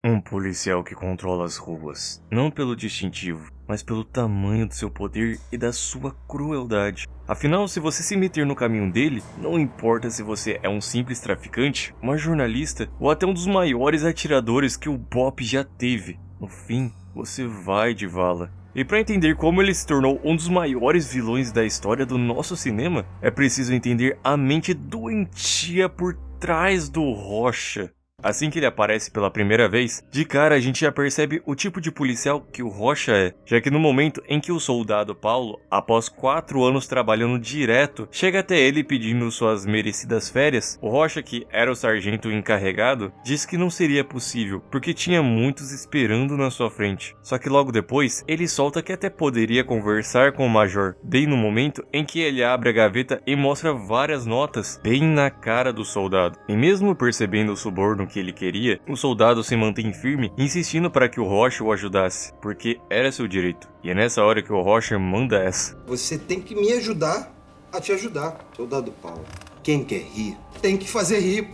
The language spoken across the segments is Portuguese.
Um policial que controla as ruas, não pelo distintivo, mas pelo tamanho do seu poder e da sua crueldade. Afinal, se você se meter no caminho dele, não importa se você é um simples traficante, uma jornalista ou até um dos maiores atiradores que o BOPE já teve. No fim, você vai de vala. E para entender como ele se tornou um dos maiores vilões da história do nosso cinema, é preciso entender a mente doentia por trás do Rocha. Assim que ele aparece pela primeira vez, de cara a gente já percebe o tipo de policial que o Rocha é, já que no momento em que o soldado Paulo, após 4 anos trabalhando direto, chega até ele pedindo suas merecidas férias, o Rocha, que era o sargento encarregado, diz que não seria possível, porque tinha muitos esperando na sua frente. Só que logo depois, ele solta que até poderia conversar com o major, bem no momento em que ele abre a gaveta e mostra várias notas, bem na cara do soldado. E mesmo percebendo o suborno que ele queria, o soldado se mantém firme, insistindo para que o Rocha o ajudasse, porque era seu direito. E é nessa hora que o Rocha manda essa: você tem que me ajudar a te ajudar. Soldado Paulo, quem quer rir, tem que fazer rir.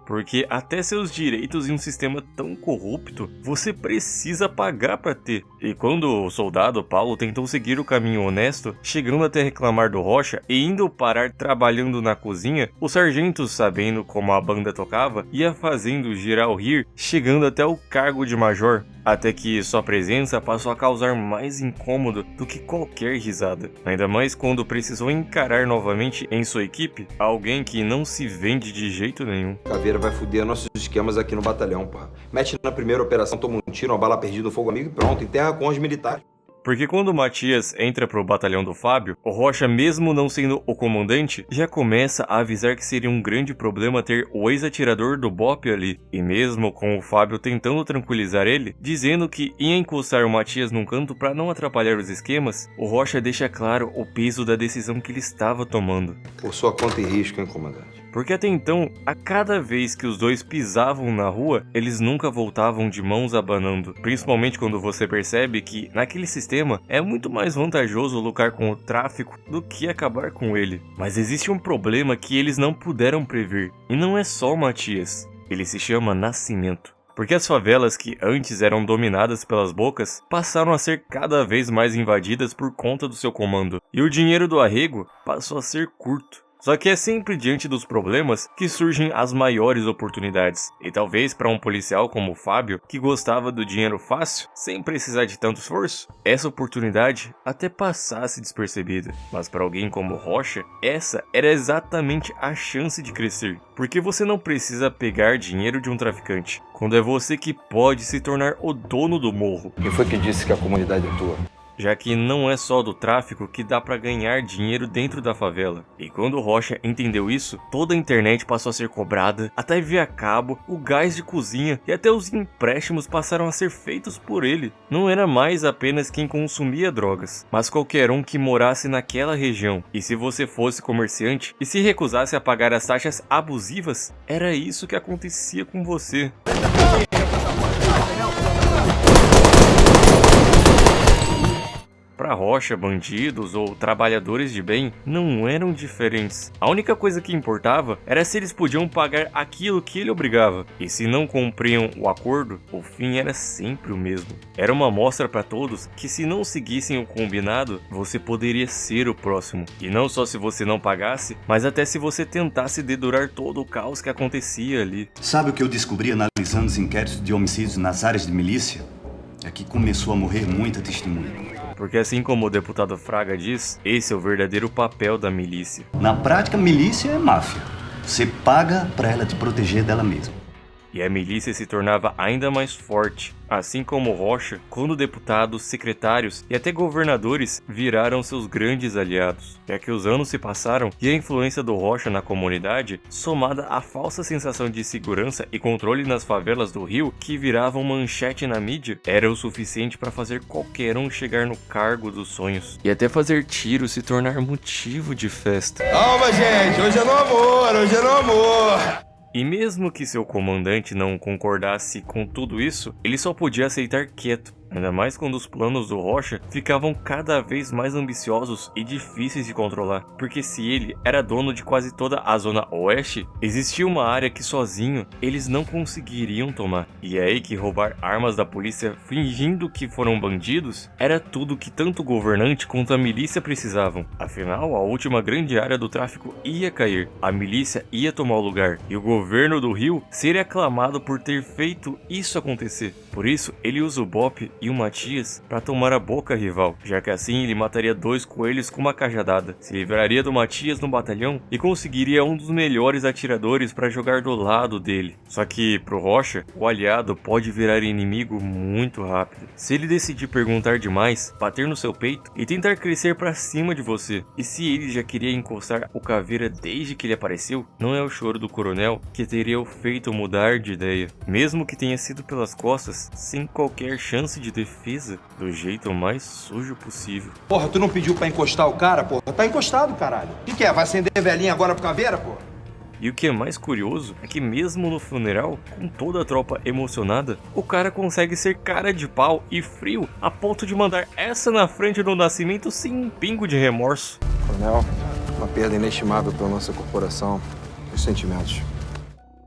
Porque até seus direitos em um sistema tão corrupto, você precisa pagar para ter. E quando o soldado Paulo tentou seguir o caminho honesto, chegando até reclamar do Rocha e indo parar trabalhando na cozinha, o sargento, sabendo como a banda tocava, ia fazendo geral rir, chegando até o cargo de major. Até que sua presença passou a causar mais incômodo do que qualquer risada. Ainda mais quando precisou encarar novamente em sua equipe alguém que não se vende de jeito nenhum. Caveira vai foder nossos esquemas aqui no batalhão, porra. Mete na primeira operação, toma um tiro, uma bala perdida, um fogo amigo e pronto, enterra com os militares. Porque quando o Matias entra pro batalhão do Fábio, o Rocha, mesmo não sendo o comandante, já começa a avisar que seria um grande problema ter o ex-atirador do BOPE ali. E mesmo com o Fábio tentando tranquilizar ele, dizendo que ia encostar o Matias num canto para não atrapalhar os esquemas, o Rocha deixa claro o peso da decisão que ele estava tomando. Por sua conta e risco, hein, comandante? Porque até então, a cada vez que os dois pisavam na rua, eles nunca voltavam de mãos abanando. Principalmente quando você percebe que, naquele sistema, é muito mais vantajoso lutar com o tráfico do que acabar com ele. Mas existe um problema que eles não puderam prever, e não é só o Matias. Ele se chama Nascimento. Porque as favelas que antes eram dominadas pelas bocas passaram a ser cada vez mais invadidas por conta do seu comando. E o dinheiro do arrego passou a ser curto. Só que é sempre diante dos problemas que surgem as maiores oportunidades. E talvez para um policial como o Fábio, que gostava do dinheiro fácil, sem precisar de tanto esforço, essa oportunidade até passasse despercebida. Mas para alguém como Rocha, essa era exatamente a chance de crescer. Porque você não precisa pegar dinheiro de um traficante, quando é você que pode se tornar o dono do morro. Quem foi que disse que a comunidade é tua? Já que não é só do tráfico que dá pra ganhar dinheiro dentro da favela. E quando o Rocha entendeu isso, toda a internet passou a ser cobrada, a TV a cabo, o gás de cozinha e até os empréstimos passaram a ser feitos por ele. Não era mais apenas quem consumia drogas, mas qualquer um que morasse naquela região. E se você fosse comerciante e se recusasse a pagar as taxas abusivas, era isso que acontecia com você. Para Rocha, bandidos ou trabalhadores de bem não eram diferentes. A única coisa que importava era se eles podiam pagar aquilo que ele obrigava. E se não cumpriam o acordo, o fim era sempre o mesmo. Era uma amostra para todos que se não seguissem o combinado, você poderia ser o próximo. E não só se você não pagasse, mas até se você tentasse dedurar todo o caos que acontecia ali. Sabe o que eu descobri analisando os inquéritos de homicídios nas áreas de milícia? É que começou a morrer muita testemunha. Porque assim como o deputado Fraga diz, esse é o verdadeiro papel da milícia. Na prática, milícia é máfia. Você paga pra ela te proteger dela mesma. E a milícia se tornava ainda mais forte, assim como Rocha, quando deputados, secretários e até governadores viraram seus grandes aliados. Já que os anos se passaram e a influência do Rocha na comunidade, somada à falsa sensação de segurança e controle nas favelas do Rio, que viravam manchete na mídia, era o suficiente para fazer qualquer um chegar no cargo dos sonhos. E até fazer tiro se tornar motivo de festa. Calma, gente, hoje é no amor, hoje é no amor. E mesmo que seu comandante não concordasse com tudo isso, ele só podia aceitar quieto, Ainda mais quando os planos do Rocha ficavam cada vez mais ambiciosos e difíceis de controlar, porque se ele era dono de quase toda a zona oeste, existia uma área que sozinho eles não conseguiriam tomar. E é aí que roubar armas da polícia fingindo que foram bandidos era tudo que tanto o governante quanto a milícia precisavam. Afinal, a última grande área do tráfico ia cair, a milícia ia tomar o lugar, e o governo do Rio seria aclamado por ter feito isso acontecer. Por isso, ele usa o Bop e o Matias para tomar a boca rival, já que assim ele mataria 2 coelhos com uma cajadada, se livraria do Matias no batalhão e conseguiria um dos melhores atiradores para jogar do lado dele. Só que pro Rocha, o aliado pode virar inimigo muito rápido. Se ele decidir perguntar demais, bater no seu peito e tentar crescer para cima de você. E se ele já queria encostar o Caveira desde que ele apareceu, não é o choro do coronel que teria o feito mudar de ideia. Mesmo que tenha sido pelas costas, sem qualquer chance de defesa, do jeito mais sujo possível. Porra, tu não pediu pra encostar o cara, porra? Tá encostado, caralho. O que é? Vai acender velhinha agora pro Caveira, porra? E o que é mais curioso é que mesmo no funeral, com toda a tropa emocionada, o cara consegue ser cara de pau e frio a ponto de mandar essa na frente do Nascimento sem um pingo de remorso. Coronel, uma perda inestimável pra nossa corporação. Os sentimentos.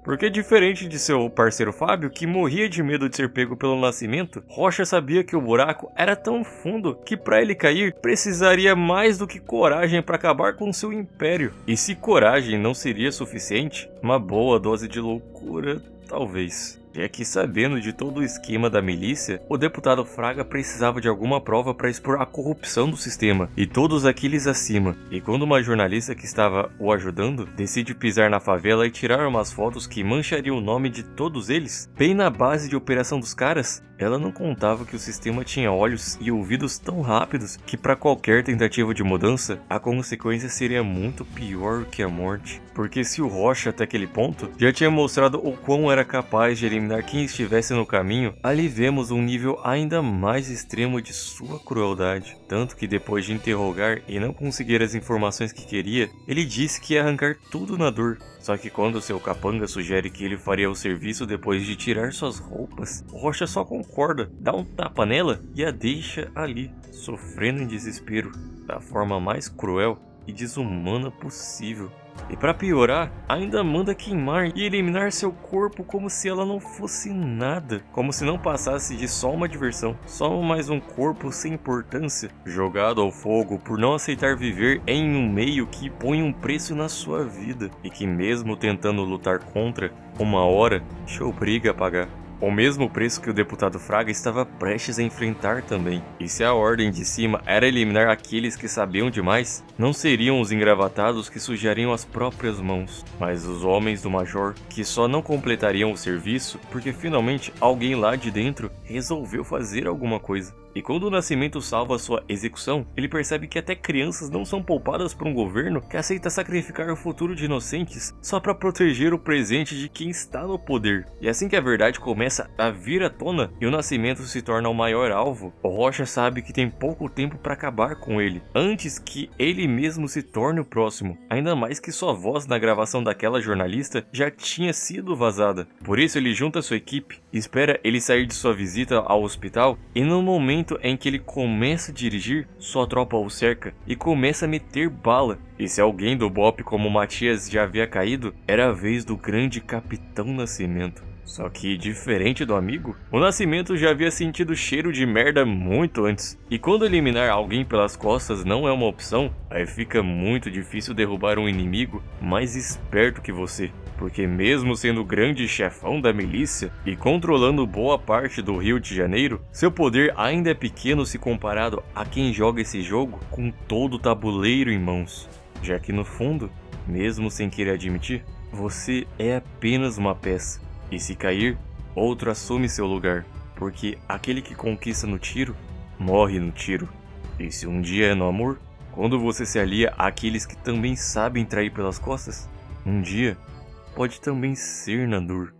Porque diferente de seu parceiro Fábio, que morria de medo de ser pego pelo Nascimento, Rocha sabia que o buraco era tão fundo que para ele cair precisaria mais do que coragem para acabar com seu império. E se coragem não seria suficiente, uma boa dose de loucura talvez. É que, sabendo de todo o esquema da milícia, o deputado Fraga precisava de alguma prova para expor a corrupção do sistema e todos aqueles acima. E quando uma jornalista que estava o ajudando decide pisar na favela e tirar umas fotos que manchariam o nome de todos eles, bem na base de operação dos caras, ela não contava que o sistema tinha olhos e ouvidos tão rápidos que para qualquer tentativa de mudança, a consequência seria muito pior que a morte. Porque se o Rocha até aquele ponto já tinha mostrado o quão era capaz de eliminar quem estivesse no caminho, ali vemos um nível ainda mais extremo de sua crueldade. Tanto que depois de interrogar e não conseguir as informações que queria, ele disse que ia arrancar tudo na dor. Só que quando seu capanga sugere que ele faria o serviço depois de tirar suas roupas, Rocha só concorda, dá um tapa nela e a deixa ali, sofrendo em desespero, da forma mais cruel e desumana possível. E para piorar, ainda manda queimar e eliminar seu corpo como se ela não fosse nada, como se não passasse de só uma diversão, só mais um corpo sem importância, jogado ao fogo por não aceitar viver em um meio que põe um preço na sua vida e que mesmo tentando lutar contra, uma hora te obriga a pagar. O mesmo preço que o deputado Fraga estava prestes a enfrentar também. E se a ordem de cima era eliminar aqueles que sabiam demais, não seriam os engravatados que sujariam as próprias mãos, mas os homens do Major que só não completariam o serviço porque finalmente alguém lá de dentro resolveu fazer alguma coisa. E quando o Nascimento salva sua execução, ele percebe que até crianças não são poupadas por um governo que aceita sacrificar o futuro de inocentes só para proteger o presente de quem está no poder. E assim que a verdade começa a vir à tona e o Nascimento se torna o maior alvo, o Rocha sabe que tem pouco tempo para acabar com ele, antes que ele mesmo se torne o próximo, ainda mais que sua voz na gravação daquela jornalista já tinha sido vazada. Por isso ele junta sua equipe, espera ele sair de sua visita ao hospital e no momento em que ele começa a dirigir, sua tropa o cerca e começa a meter bala. E se alguém do Bop como Matias já havia caído, era a vez do grande Capitão Nascimento. Só que, diferente do amigo, o Nascimento já havia sentido cheiro de merda muito antes. E quando eliminar alguém pelas costas não é uma opção, aí fica muito difícil derrubar um inimigo mais esperto que você. Porque mesmo sendo o grande chefão da milícia e controlando boa parte do Rio de Janeiro, seu poder ainda é pequeno se comparado a quem joga esse jogo com todo o tabuleiro em mãos. Já que no fundo, mesmo sem querer admitir, você é apenas uma peça. E se cair, outro assume seu lugar, porque aquele que conquista no tiro, morre no tiro. E se um dia é no amor, quando você se alia àqueles que também sabem trair pelas costas, um dia pode também ser na dor.